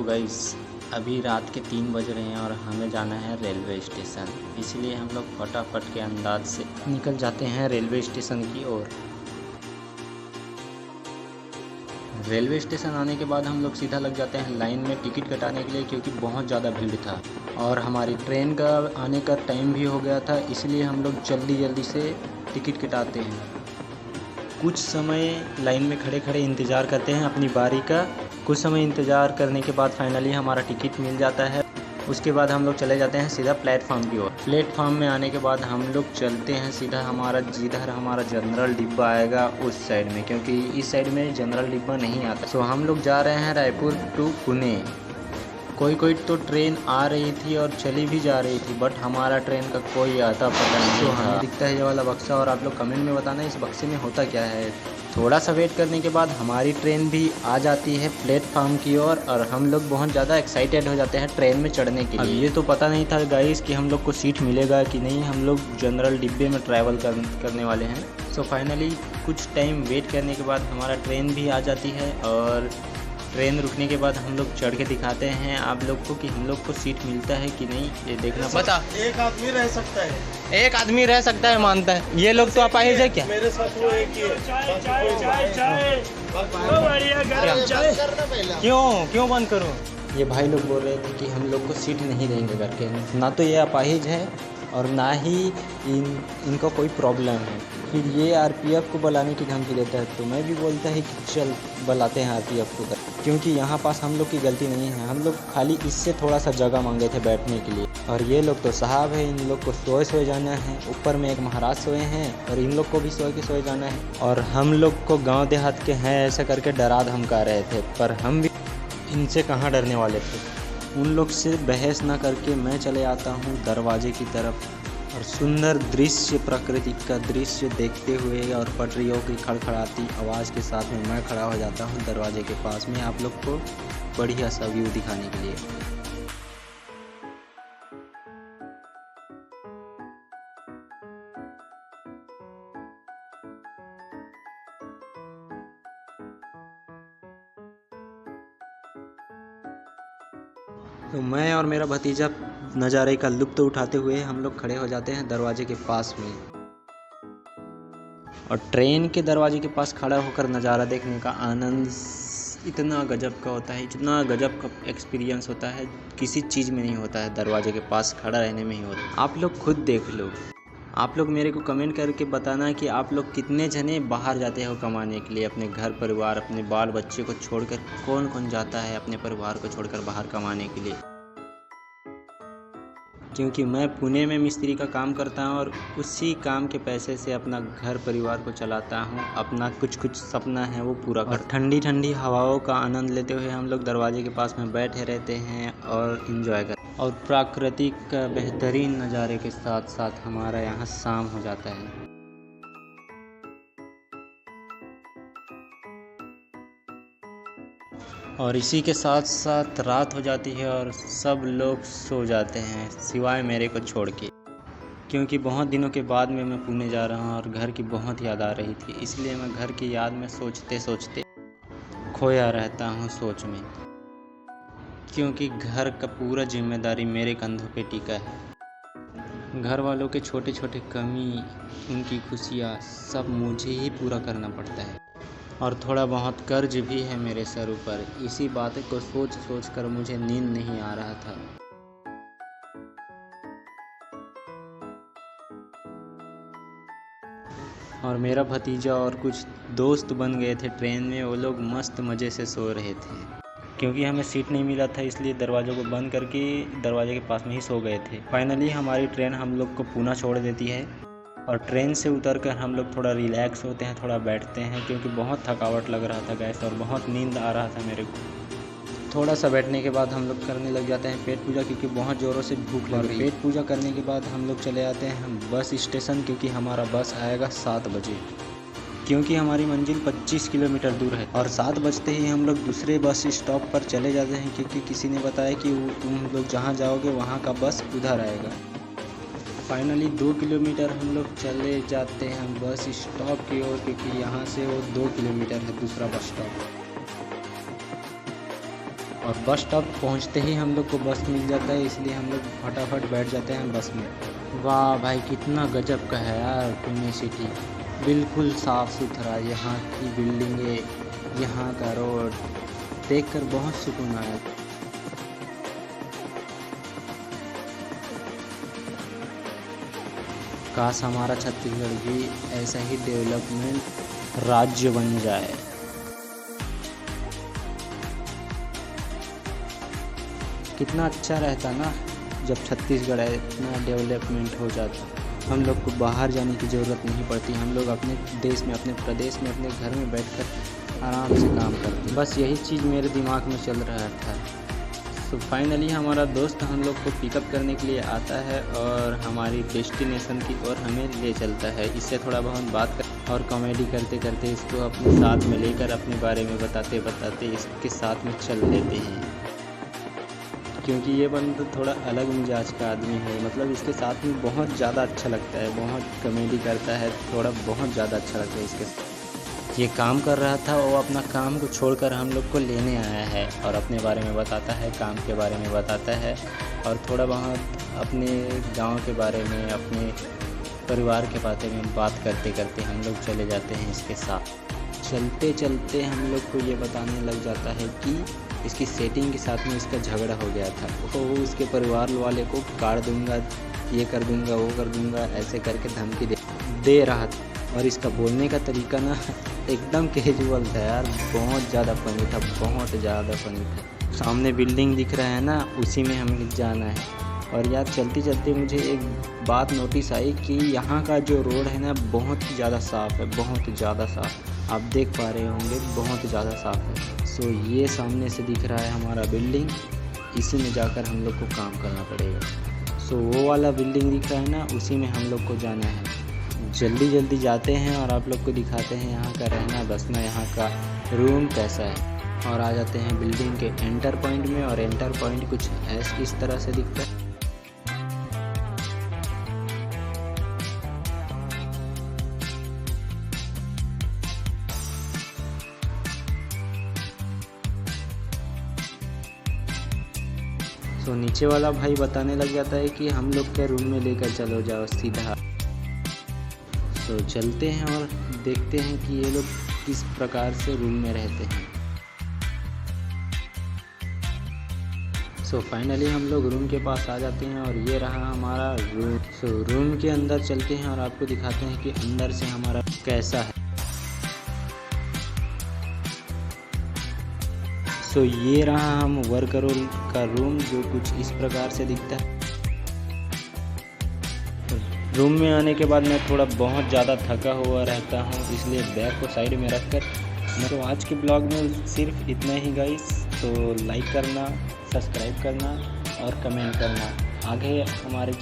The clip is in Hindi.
हेलो गाइस, अभी रात के 3 बज रहे हैं और हमें जाना है रेलवे स्टेशन। इसलिए हम लोग फटाफट के अंदाज से निकल जाते हैं रेलवे स्टेशन की ओर। रेलवे स्टेशन आने के बाद हम लोग सीधा लग जाते हैं लाइन में टिकट कटाने के लिए, क्योंकि बहुत ज़्यादा भीड़ था और हमारी ट्रेन का आने का टाइम भी हो गया था। इसलिए हम लोग जल्दी से टिकट कटाते हैं। कुछ समय लाइन में खड़े खड़े इंतज़ार करते हैं अपनी बारी का। कुछ समय इंतज़ार करने के बाद फाइनली हमारा टिकट मिल जाता है। उसके बाद हम लोग चले जाते हैं सीधा प्लेटफॉर्म की ओर। प्लेटफॉर्म में आने के बाद हम लोग चलते हैं सीधा जिधर हमारा जनरल डिब्बा आएगा उस साइड में, क्योंकि इस साइड में जनरल डिब्बा नहीं आता। सो हम लोग जा रहे हैं रायपुर टू पुणे। कोई तो ट्रेन आ रही थी और चली भी जा रही थी, बट हमारा ट्रेन का कोई आता पता नहीं था। हमें दिखता है ये वाला बक्सा, और आप लोग कमेंट में बताना इस बक्से में होता क्या है। थोड़ा सा वेट करने के बाद हमारी ट्रेन भी आ जाती है प्लेटफॉर्म की ओर और हम लोग बहुत ज़्यादा एक्साइटेड हो जाते हैं ट्रेन में चढ़ने के लिए। अब ये तो पता नहीं था गाइस कि हम लोग को सीट मिलेगा कि नहीं। हम लोग जनरल डिब्बे में ट्रैवल करने वाले हैं। सो फाइनली कुछ टाइम वेट करने के बाद हमारा ट्रेन भी आ जाती है और ट्रेन रुकने के बाद हम लोग चढ़ के दिखाते हैं आप लोग को कि हम लोग को सीट मिलता है कि नहीं। ये देखना बता। एक आदमी रह सकता है, एक आदमी रह सकता है मानता है। ये लोग तो अपाहिज है क्या? मेरे साथ वो एक ही है। क्यों बंद करूं? ये भाई लोग बोल रहे थे कि हम लोग को सीट नहीं देंगे करके। ना तो ये अपाहिज है और ना ही इनको कोई प्रॉब्लम है। फिर ये आरपीएफ को बुलाने की धमकी देता है, तो मैं भी बोलता है कि चल बुलाते हैं आरपीएफ को, क्योंकि यहाँ पास हम लोग की गलती नहीं है। हम लोग खाली इससे थोड़ा सा जगह मांगे थे बैठने के लिए, और ये लोग तो साहब है, इन लोग को सोए जाना है। ऊपर में एक महाराज सोए हैं और इन लोग को भी सोए जाना है। और हम लोग को गाँव देहात के हैं ऐसा करके डरा धमका रहे थे, पर हम भी इनसे कहाँ डरने वाले थे। उन लोग से बहस ना करके मैं चले आता हूँ दरवाजे की तरफ, और सुंदर दृश्य, प्रकृति का दृश्य देखते हुए और पटरियों की खड़खड़ाती आवाज़ के साथ में मैं खड़ा हो जाता हूँ दरवाजे के पास में, आप लोग को बढ़िया सा व्यू दिखाने के लिए। तो मैं और मेरा भतीजा नज़ारे का लुत्फ़ उठाते हुए हम लोग खड़े हो जाते हैं दरवाजे के पास में, और ट्रेन के दरवाजे के पास खड़ा होकर नज़ारा देखने का आनंद इतना गजब का होता है, इतना गजब का एक्सपीरियंस होता है, किसी चीज़ में नहीं होता है, दरवाजे के पास खड़ा रहने में ही होता है। आप लोग खुद देख लो। आप लोग मेरे को कमेंट करके बताना कि आप लोग कितने जने बाहर जाते हो कमाने के लिए, अपने घर परिवार, अपने बाल बच्चे को छोड़कर। कौन जाता है अपने परिवार को छोड़कर बाहर कमाने के लिए। क्योंकि मैं पुणे में मिस्त्री का काम करता हूँ और उसी काम के पैसे से अपना घर परिवार को चलाता हूँ। अपना कुछ सपना है वो पूरा कर। ठंडी हवाओं का आनंद लेते हुए हम लोग दरवाजे के पास में बैठे रहते हैं और एंजॉय कर, और प्राकृतिक का बेहतरीन नज़ारे के साथ साथ हमारा यहाँ शाम हो जाता है। और इसी के साथ साथ रात हो जाती है और सब लोग सो जाते हैं सिवाय मेरे को छोड़ के, क्योंकि बहुत दिनों के बाद में मैं पुणे जा रहा हूँ और घर की बहुत याद आ रही थी। इसलिए मैं घर की याद में सोचते खोया रहता हूँ सोच में, क्योंकि घर का पूरा जिम्मेदारी मेरे कंधों पे टिका है। घर वालों के छोटे कमी, उनकी खुशियाँ सब मुझे ही पूरा करना पड़ता है, और थोड़ा बहुत कर्ज भी है मेरे सर ऊपर। इसी बात को सोच कर मुझे नींद नहीं आ रहा था। और मेरा भतीजा और कुछ दोस्त बन गए थे ट्रेन में। वो लोग मस्त मज़े से सो रहे थे, क्योंकि हमें सीट नहीं मिला था, इसलिए दरवाज़ों को बंद करके दरवाजे के पास में ही सो गए थे। फाइनली हमारी ट्रेन हम लोग को पुणे छोड़ देती है, और ट्रेन से उतरकर हम लोग थोड़ा रिलैक्स होते हैं, थोड़ा बैठते हैं, क्योंकि बहुत थकावट लग रहा था गैस, और बहुत नींद आ रहा था मेरे को। थोड़ा सा बैठने के बाद हम लोग करने लग जाते हैं पेट पूजा, क्योंकि बहुत ज़ोरों से भूख लग रही है। पेट पूजा करने के बाद हम लोग चले आते हैं बस स्टेशन, क्योंकि हमारा बस आएगा 7 बजे, क्योंकि हमारी मंजिल 25 किलोमीटर दूर है। और 7 बजते ही हम लोग दूसरे बस स्टॉप पर चले जाते हैं, क्योंकि किसी ने बताया कि तुम लोग जहाँ जाओगे वहाँ का बस उधर आएगा। फाइनली 2 किलोमीटर हम लोग चले जाते हैं बस स्टॉप की ओर, क्योंकि यहाँ से वो 2 किलोमीटर है दूसरा बस स्टॉप। और बस स्टॉप पहुंचते ही हम लोग को बस मिल जाता है, इसलिए हम लोग फटाफट बैठ जाते हैं बस में। वाह भाई, कितना गजब का है यार पुणे सिटी। बिल्कुल साफ़ सुथरा, यहाँ की बिल्डिंगें, यहाँ का रोड देखकर बहुत सुकून आया। काश हमारा छत्तीसगढ़ भी ऐसा ही डेवलपमेंट राज्य बन जाए। कितना अच्छा रहता ना जब छत्तीसगढ़ इतना डेवलपमेंट हो जाता। हम लोग को बाहर जाने की ज़रूरत नहीं पड़ती, हम लोग अपने देश में, अपने प्रदेश में, अपने घर में बैठकर आराम से काम करते। बस यही चीज़ मेरे दिमाग में चल रहा था। तो फाइनली हमारा दोस्त हम लोग को पिकअप करने के लिए आता है और हमारी डेस्टिनेशन की ओर हमें ले चलता है। इससे थोड़ा बहुत बात कर और कॉमेडी करते करते इसको अपने साथ में लेकर अपने बारे में बताते बताते इसके साथ में चल लेते हैं, क्योंकि ये बंदा थोड़ा अलग मिजाज का आदमी है। मतलब इसके साथ में बहुत ज़्यादा अच्छा लगता है, बहुत कॉमेडी करता है, थोड़ा बहुत ज़्यादा अच्छा लगता है इसके साथ। ये काम कर रहा था, वो अपना काम को छोड़कर हम लोग को लेने आया है और अपने बारे में बताता है, काम के बारे में बताता है और थोड़ा बहुत अपने गांव के बारे में, अपने परिवार के बारे में बात करते करते हम लोग चले जाते हैं इसके साथ। चलते चलते हम लोग को ये बताने लग जाता है कि इसकी सेटिंग के साथ में इसका झगड़ा हो गया था, तो वो उसके परिवार वाले को काट दूंगा, ये कर दूंगा, वो कर दूंगा, ऐसे करके धमकी दे रहा था। और इसका बोलने का तरीका ना एकदम कैजुअल था यार, बहुत ज़्यादा फनी था, बहुत ज़्यादा फनी था। सामने बिल्डिंग दिख रहा है ना, उसी में हमें जाना है। और यार चलते चलते मुझे एक बात नोटिस आई कि यहाँ का जो रोड है ना बहुत ज़्यादा साफ़ है, बहुत ज़्यादा साफ़। आप देख पा रहे होंगे बहुत ज़्यादा साफ़ है। सो ये सामने से दिख रहा है हमारा बिल्डिंग, इसी में जाकर हम लोग को काम करना पड़ेगा। सो वो वाला बिल्डिंग दिख रहा है ना, उसी में हम लोग को जाना है। जल्दी जल्दी जाते हैं और आप लोग को दिखाते हैं यहाँ का रहना बसना, यहाँ का रूम कैसा है। और आ जाते हैं बिल्डिंग के एंटर पॉइंट में, और एंटर पॉइंट कुछ इस तरह से दिखता है। तो नीचे वाला भाई बताने लग जाता है कि हम लोग के रूम में लेकर चलो जाओ सीधा। तो चलते हैं और देखते हैं कि ये लोग किस प्रकार से रूम में रहते हैं। सो फाइनली हम लोग रूम के पास आ जाते हैं और ये रहा हमारा रूम। सो रूम के अंदर चलते हैं और आपको दिखाते हैं कि अंदर से हमारा कैसा है। सो ये रहा हम वर्करों का रूम, जो कुछ इस प्रकार से दिखता है। रूम में आने के बाद मैं थोड़ा बहुत ज़्यादा थका हुआ रहता हूँ, इसलिए बैग को साइड में रखकर तो आज के ब्लॉग में सिर्फ इतना ही गाइस। तो लाइक करना, सब्सक्राइब करना और कमेंट करना। आगे हमारे